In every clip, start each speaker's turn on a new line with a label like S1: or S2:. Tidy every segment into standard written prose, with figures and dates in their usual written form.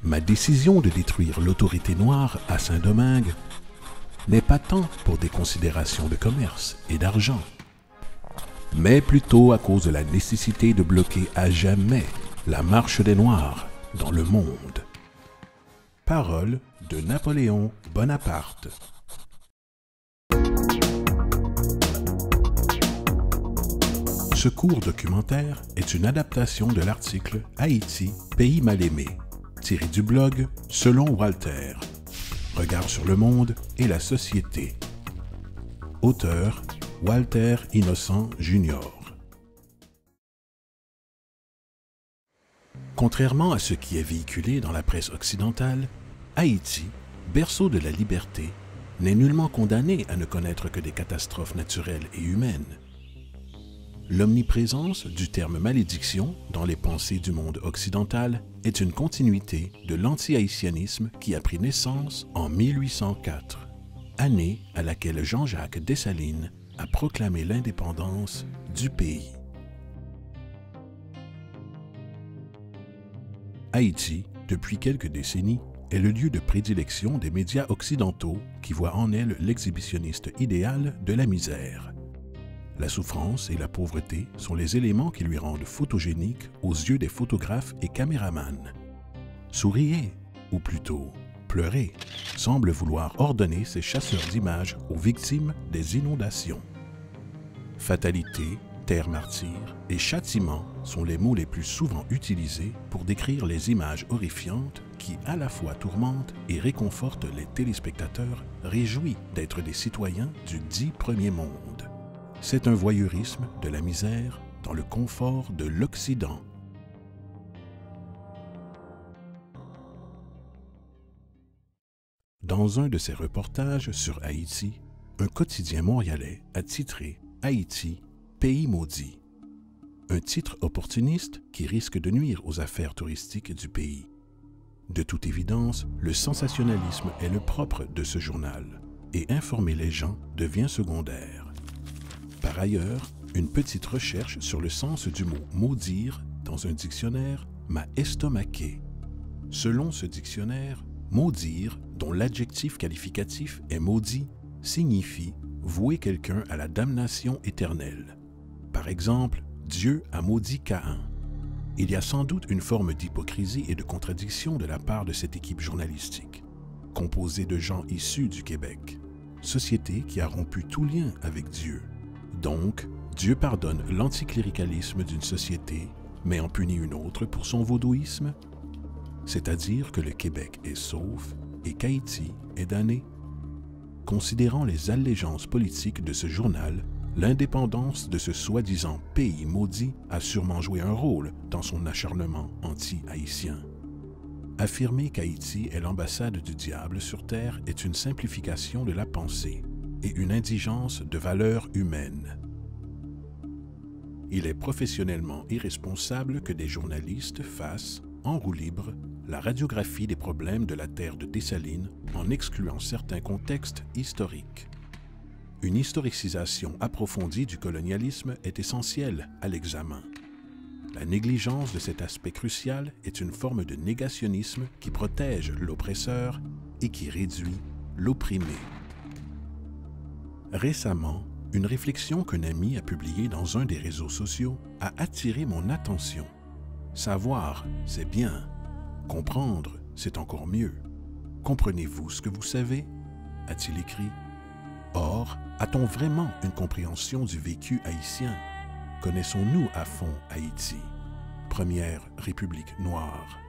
S1: Ma décision de détruire l'autorité noire à Saint-Domingue n'est pas tant pour des considérations de commerce et d'argent, mais plutôt à cause de la nécessité de bloquer à jamais la marche des Noirs dans le monde. Parole de Napoléon Bonaparte. Ce court documentaire est une adaptation de l'article « Haïti, pays mal aimé » tiré du blog « Selon Walter ». Regard sur le monde et la société. Auteur Walter Innocent Jr. Contrairement à ce qui est véhiculé dans la presse occidentale, Haïti, berceau de la liberté, n'est nullement condamné à ne connaître que des catastrophes naturelles et humaines. L'omniprésence du terme malédiction dans les pensées du monde occidental est une continuité de l'anti-haïtianisme qui a pris naissance en 1804, année à laquelle Jean-Jacques Dessalines a proclamé l'indépendance du pays. Haïti, depuis quelques décennies, est le lieu de prédilection des médias occidentaux qui voient en elle l'exhibitionniste idéal de la misère. La souffrance et la pauvreté sont les éléments qui lui rendent photogénique aux yeux des photographes et caméramans. Souriez, ou plutôt pleurez, semble vouloir ordonner ces chasseurs d'images aux victimes des inondations. Fatalité, terre martyre et châtiment sont les mots les plus souvent utilisés pour décrire les images horrifiantes qui à la fois tourmentent et réconfortent les téléspectateurs réjouis d'être des citoyens du dit premier monde. C'est un voyeurisme de la misère dans le confort de l'Occident. Dans un de ses reportages sur Haïti, un quotidien montréalais a titré « Haïti, pays maudit », un titre opportuniste qui risque de nuire aux affaires touristiques du pays. De toute évidence, le sensationnalisme est le propre de ce journal, et informer les gens devient secondaire. Par ailleurs, une petite recherche sur le sens du mot « maudire » dans un dictionnaire m'a estomaqué. Selon ce dictionnaire, maudire, dont l'adjectif qualificatif est maudit, signifie vouer quelqu'un à la damnation éternelle. Par exemple, Dieu a maudit Caïn. Il y a sans doute une forme d'hypocrisie et de contradiction de la part de cette équipe journalistique, composée de gens issus du Québec, société qui a rompu tout lien avec Dieu. Donc, Dieu pardonne l'anticléricalisme d'une société, mais en punit une autre pour son vaudouisme, c'est-à-dire que le Québec est sauf et qu'Haïti est damné. Considérant les allégeances politiques de ce journal, l'indépendance de ce soi-disant pays maudit a sûrement joué un rôle dans son acharnement anti-haïtien. Affirmer qu'Haïti est l'ambassade du diable sur Terre est une simplification de la pensée et une indigence de valeurs humaines. Il est professionnellement irresponsable que des journalistes fassent, en roue libre, la radiographie des problèmes de la terre de Dessalines en excluant certains contextes historiques. Une historicisation approfondie du colonialisme est essentielle à l'examen. La négligence de cet aspect crucial est une forme de négationnisme qui protège l'oppresseur et qui réduit l'opprimé. Récemment, une réflexion qu'un ami a publiée dans un des réseaux sociaux a attiré mon attention. Savoir, c'est bien. Comprendre, c'est encore mieux. Comprenez-vous ce que vous savez? A-t-il écrit. Or, a-t-on vraiment une compréhension du vécu haïtien? Connaissons-nous à fond Haïti, première république noire?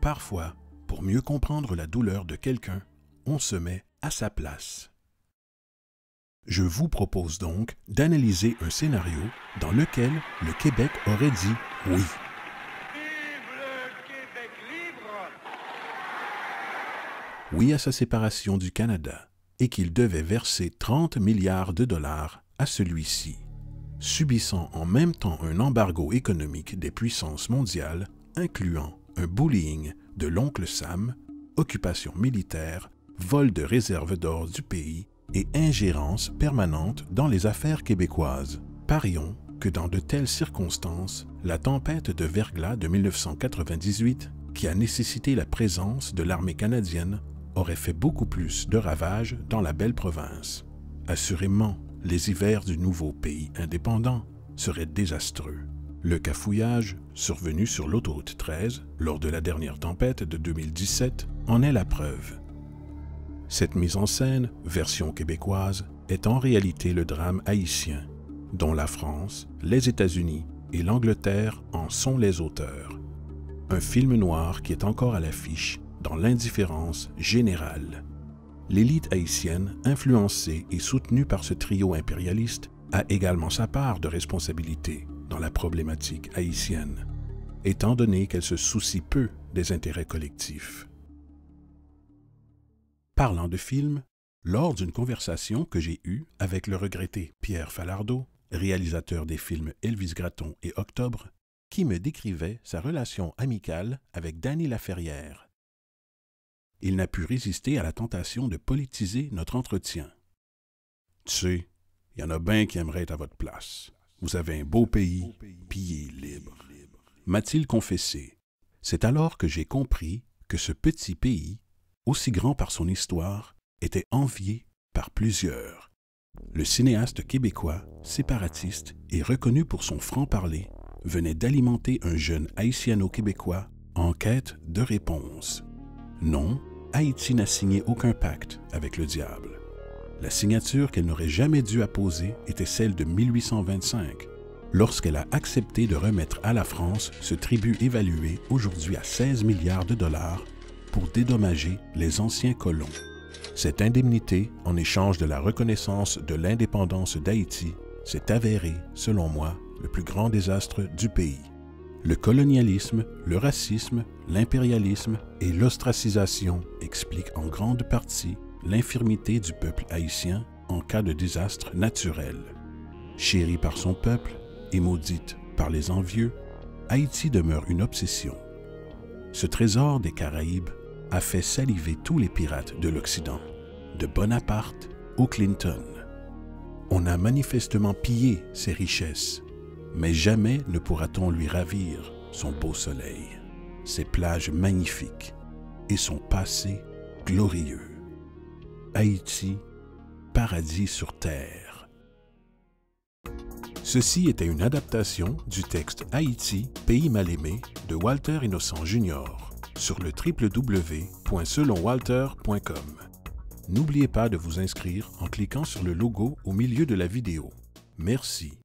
S1: Parfois, pour mieux comprendre la douleur de quelqu'un, on se met à sa place. Je vous propose donc d'analyser un scénario dans lequel le Québec aurait dit oui.
S2: Vive le Québec libre!
S1: Oui à sa séparation du Canada et qu'il devait verser 30 milliards de dollars à celui-ci, subissant en même temps un embargo économique des puissances mondiales, incluant un bullying de l'oncle Sam, occupation militaire, vol de réserves d'or du pays et ingérence permanente dans les affaires québécoises. Parions que dans de telles circonstances, la tempête de verglas de 1998 qui a nécessité la présence de l'armée canadienne, aurait fait beaucoup plus de ravages dans la belle province. Assurément, les hivers du nouveau pays indépendant seraient désastreux. Le cafouillage, survenu sur l'autoroute 13 lors de la dernière tempête de 2017, en est la preuve. Cette mise en scène, version québécoise, est en réalité le drame haïtien, dont la France, les États-Unis et l'Angleterre en sont les auteurs. Un film noir qui est encore à l'affiche dans l'indifférence générale. L'élite haïtienne, influencée et soutenue par ce trio impérialiste, a également sa part de responsabilité dans la problématique haïtienne, étant donné qu'elle se soucie peu des intérêts collectifs. Parlant de film, lors d'une conversation que j'ai eue avec le regretté Pierre Falardeau, réalisateur des films Elvis Gratton et Octobre, qui me décrivait sa relation amicale avec Danny Laferrière. Il n'a pu résister à la tentation de politiser notre entretien. « Tu sais, il y en a bien qui aimeraient être à votre place. Vous avez un beau pays, puis il est libre. » m'a-t-il confessé. C'est alors que j'ai compris que ce petit pays, aussi grand par son histoire, était envié par plusieurs. Le cinéaste québécois, séparatiste et reconnu pour son franc-parler, venait d'alimenter un jeune haïtiano-québécois en quête de réponse. Non, Haïti n'a signé aucun pacte avec le diable. La signature qu'elle n'aurait jamais dû apposer était celle de 1825, lorsqu'elle a accepté de remettre à la France ce tribut évalué aujourd'hui à 16 milliards de dollars pour dédommager les anciens colons. Cette indemnité, en échange de la reconnaissance de l'indépendance d'Haïti, s'est avérée, selon moi, le plus grand désastre du pays. Le colonialisme, le racisme, l'impérialisme et l'ostracisation expliquent en grande partie l'infirmité du peuple haïtien en cas de désastre naturel. Chérie par son peuple et maudite par les envieux, Haïti demeure une obsession. Ce trésor des Caraïbes a fait saliver tous les pirates de l'Occident, de Bonaparte au Clinton. On a manifestement pillé ses richesses, mais jamais ne pourra-t-on lui ravir son beau soleil, ses plages magnifiques et son passé glorieux. Haïti, paradis sur terre. Ceci était une adaptation du texte Haïti, pays mal aimé de Walter Innocent Jr. sur le www.selonwalter.com. N'oubliez pas de vous inscrire en cliquant sur le logo au milieu de la vidéo. Merci.